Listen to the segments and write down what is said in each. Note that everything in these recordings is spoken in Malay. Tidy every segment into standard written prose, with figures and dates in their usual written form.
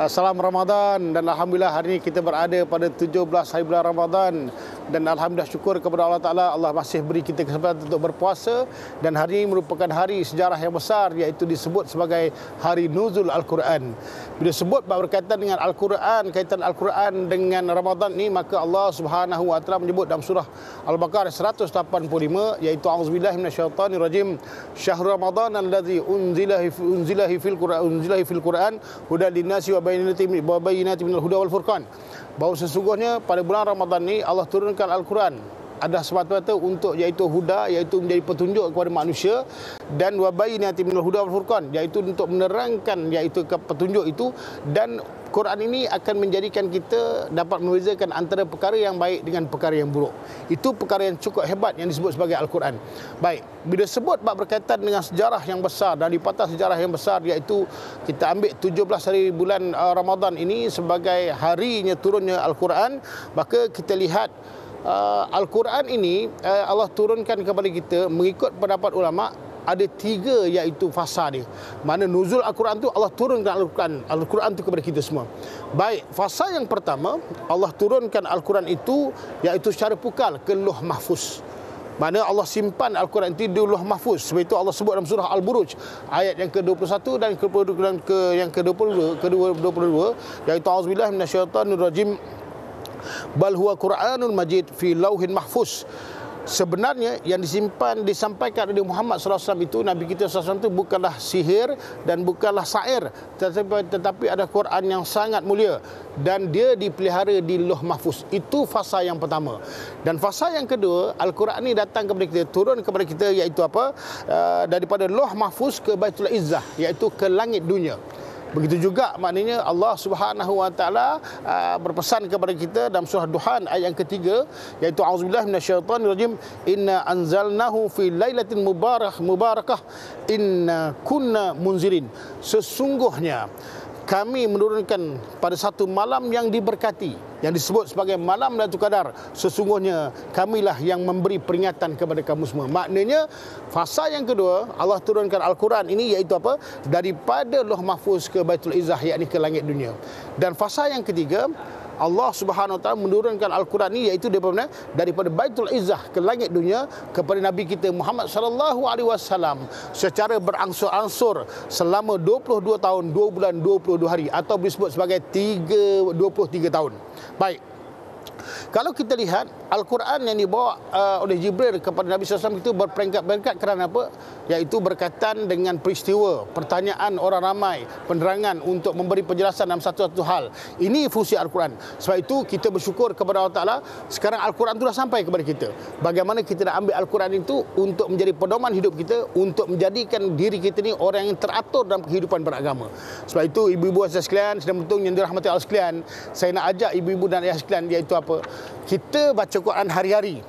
Salam Ramadan, dan Alhamdulillah hari ini kita berada pada 17 hari bulan Ramadan, dan Alhamdulillah syukur kepada Allah Ta'ala, Allah masih beri kita kesempatan untuk berpuasa, dan hari ini merupakan hari sejarah yang besar, iaitu disebut sebagai hari Nuzul Al-Quran. Bila sebut berkaitan dengan Al-Quran, kaitan Al-Quran dengan Ramadan ni, maka Allah Subhanahu Wa Ta'ala menyebut dalam surah Al-Baqarah 185, iaitu A'udzubillahi minasyaitonirrajim, Syahrul Ramadan alladzi unzilahi fil Quran hudan linnasi wa bayyinatin minal huda wal furqan. Bahawa sesungguhnya pada bulan Ramadan ni Allah turunkan Al-Quran ada semata-mata untuk, iaitu huda, iaitu menjadi petunjuk kepada manusia, dan wa bayyinatin minal huda wal furqan, iaitu untuk menerangkan, iaitu petunjuk itu, dan Quran ini akan menjadikan kita dapat membezakan antara perkara yang baik dengan perkara yang buruk. Itu perkara yang cukup hebat yang disebut sebagai Al-Quran. Baik, bila sebut berkaitan dengan sejarah yang besar, dan dipatah sejarah yang besar, iaitu kita ambil 17 hari bulan Ramadan ini sebagai harinya turunnya Al-Quran, maka kita lihat Al-Quran ini Allah turunkan kepada kita mengikut pendapat ulama ada 3, iaitu fasa dia. Mana nuzul Al-Quran tu Allah turunkan Al-Quran tu kepada kita semua. Baik, fasa yang pertama Allah turunkan Al-Quran itu iaitu secara pukal ke Lauh Mahfuz. Mana Allah simpan Al-Quran itu di Lauh Mahfuz. Sebab itu Allah sebut dalam surah Al-Buruj ayat yang ke-21 dan yang ke-22, iaitu auzubillahi minasyaitonirrajim, bal huwa Qur'anun Majid fi lauhin mahfuz. Sebenarnya yang disampaikan oleh Muhammad SAW itu, Nabi kita SAW itu bukanlah sihir dan bukanlah syair, tetapi ada Quran yang sangat mulia, dan dia dipelihara di Lauh Mahfuz. Itu fasa yang pertama. Dan fasa yang kedua, Al-Quran ini datang kepada kita, turun kepada kita, iaitu apa? Daripada Lauh Mahfuz ke Baitul Izzah, iaitu ke langit dunia. Begitu juga maknanya Allah Subhanahu Wa Ta'ala berpesan kepada kita dalam surah Duhan ayat yang ketiga, iaitu auzubillahi minasyaitonirrajim, inna anzalnahu fi lailatin mubarakah inna kunna munzirin. Sesungguhnya kami menurunkan pada satu malam yang diberkati, yang disebut sebagai malam Lailatul Qadar. Sesungguhnya kamilah yang memberi peringatan kepada kamu semua. Maknanya fasa yang kedua Allah turunkan Al-Quran ini, iaitu apa? Daripada Lauh Mahfuz ke Baitul Izzah, yakni ke langit dunia. Dan fasa yang ketiga Allah Subhanahu Wa Ta'ala menurunkan Al-Quran ini, iaitu daripada Baitul Izzah ke langit dunia kepada Nabi kita Muhammad sallallahu alaihi wasallam secara berangsur-angsur selama 22 tahun 2 bulan 22 hari, atau disebut sebagai 23 tahun. Baik, kalau kita lihat Al-Quran yang dibawa oleh Jibril kepada Nabi SAW itu berperingkat-peringkat kerana apa? Iaitu berkaitan dengan peristiwa, pertanyaan orang ramai, penerangan untuk memberi penjelasan dalam satu-satu hal. Ini fungsi Al-Quran. Sebab itu kita bersyukur kepada Allah Ta'ala, sekarang Al-Quran itu dah sampai kepada kita. Bagaimana kita nak ambil Al-Quran itu untuk menjadi pedoman hidup kita, untuk menjadikan diri kita ni orang yang teratur dalam kehidupan beragama. Sebab itu ibu-ibu sekalian, sedang betul yang dirahmati Allah sekalian, saya nak ajak ibu-ibu dan ayah sekalian, iaitu apa? Kita baca Quran hari-hari.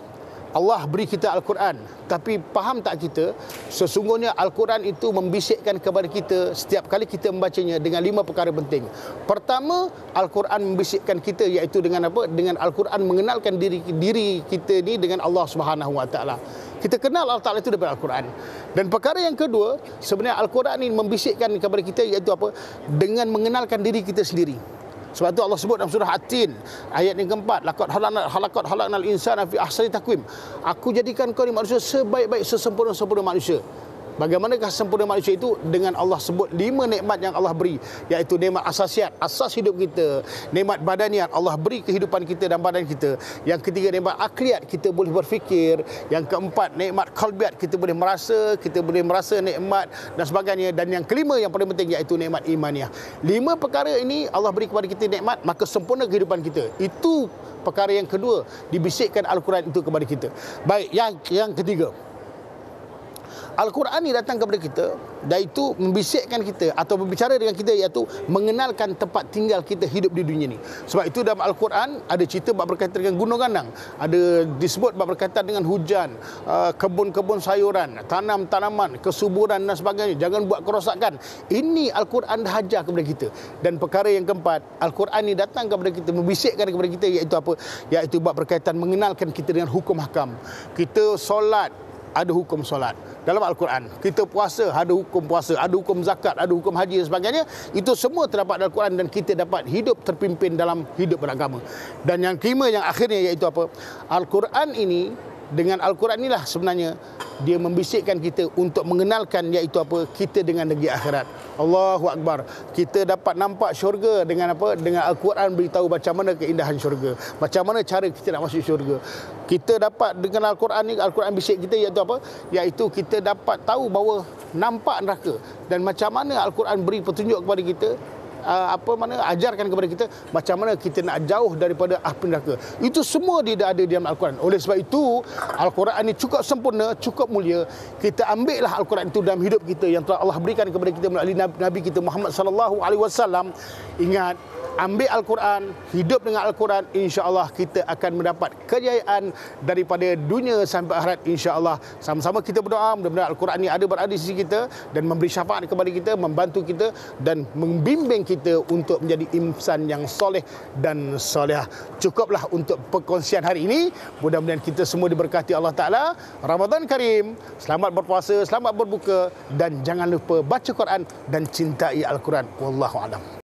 Allah beri kita Al-Quran, tapi faham tak kita sesungguhnya Al-Quran itu membisikkan kepada kita setiap kali kita membacanya dengan 5 perkara penting. Pertama, Al-Quran membisikkan kita, iaitu dengan apa? Dengan Al-Quran mengenalkan diri kita ni dengan Allah Subhanahu Wa Ta'ala. Kita kenal Allah Ta'ala itu daripada Al-Quran. Dan perkara yang kedua, sebenarnya Al-Quran ini membisikkan kepada kita, iaitu apa? Dengan mengenalkan diri kita sendiri. Sebab itu Allah sebut dalam surah At-Tin ayat yang keempat, laqad khalaqnal insana fi ahsani taqwim. Aku jadikan kau ni manusia sebaik-baik, sesempurna-sempurna manusia. Bagaimanakah sempurna manusia itu? Dengan Allah sebut 5 nikmat yang Allah beri, iaitu nikmat asasiat, asas hidup kita. Nikmat badaniat, Allah beri kehidupan kita dan badan kita. Yang ketiga, nikmat akliat, kita boleh berfikir. Yang keempat, nikmat qalbiat, kita boleh merasa nikmat dan sebagainya. Dan yang kelima yang paling penting, iaitu nikmat imaniah. 5 perkara ini Allah beri kepada kita nikmat, maka sempurna kehidupan kita. Itu perkara yang kedua, dibisikkan Al-Quran itu kepada kita. Baik, yang ketiga, Al-Quran ini datang kepada kita, iaitu membisikkan kita atau berbicara dengan kita, iaitu mengenalkan tempat tinggal kita hidup di dunia ini. Sebab itu dalam Al-Quran ada cerita berkaitan dengan gunung ganang, ada disebut berkaitan dengan hujan, kebun-kebun sayuran, tanam-tanaman, kesuburan dan sebagainya. Jangan buat kerosakan. Ini Al-Quran dah ajar kepada kita. Dan perkara yang keempat, Al-Quran ini datang kepada kita, membisikkan kepada kita, iaitu apa? Iaitu berkaitan mengenalkan kita dengan hukum hakam. Kita solat ada hukum solat. Dalam Al-Quran, kita puasa, ada hukum puasa, ada hukum zakat, ada hukum haji dan sebagainya. Itu semua terdapat dalam Al-Quran dan kita dapat hidup terpimpin dalam hidup beragama. Dan yang kelima, yang akhirnya, iaitu apa? Al-Quran ini, dengan Al-Quran inilah sebenarnya dia membisikkan kita untuk mengenalkan, iaitu apa? Kita dengan negeri akhirat. Allahu Akbar. Kita dapat nampak syurga dengan apa? Dengan Al-Quran beritahu macam mana keindahan syurga, macam mana cara kita nak masuk syurga. Kita dapat dengan Al-Quran ni, Al-Quran bisik kita, iaitu apa? Iaitu kita dapat tahu bahawa nampak neraka dan macam mana Al-Quran beri petunjuk kepada kita, ajarkan kepada kita macam mana kita nak jauh daripada api neraka. Itu semua dia ada di dalam Al-Quran. Oleh sebab itu, Al-Quran ini cukup sempurna, cukup mulia. Kita ambillah Al-Quran itu dalam hidup kita yang telah Allah berikan kepada kita melalui Nabi kita Muhammad sallallahu alaihi wasallam. Ingat, ambil Al-Quran, hidup dengan Al-Quran, insya-Allah kita akan mendapat kejayaan daripada dunia sampai akhirat, insya-Allah. Sama-sama kita berdoa mudah-mudahan Al-Quran ini berada di sisi kita dan memberi syafaat kepada kita, membantu kita dan membimbing kita untuk menjadi insan yang soleh dan solehah. Cukuplah untuk perkongsian hari ini. Mudah-mudahan kita semua diberkati Allah Ta'ala. Ramadan Karim. Selamat berpuasa, selamat berbuka dan jangan lupa baca Quran dan cintai Al-Quran. Wallahu a'lam.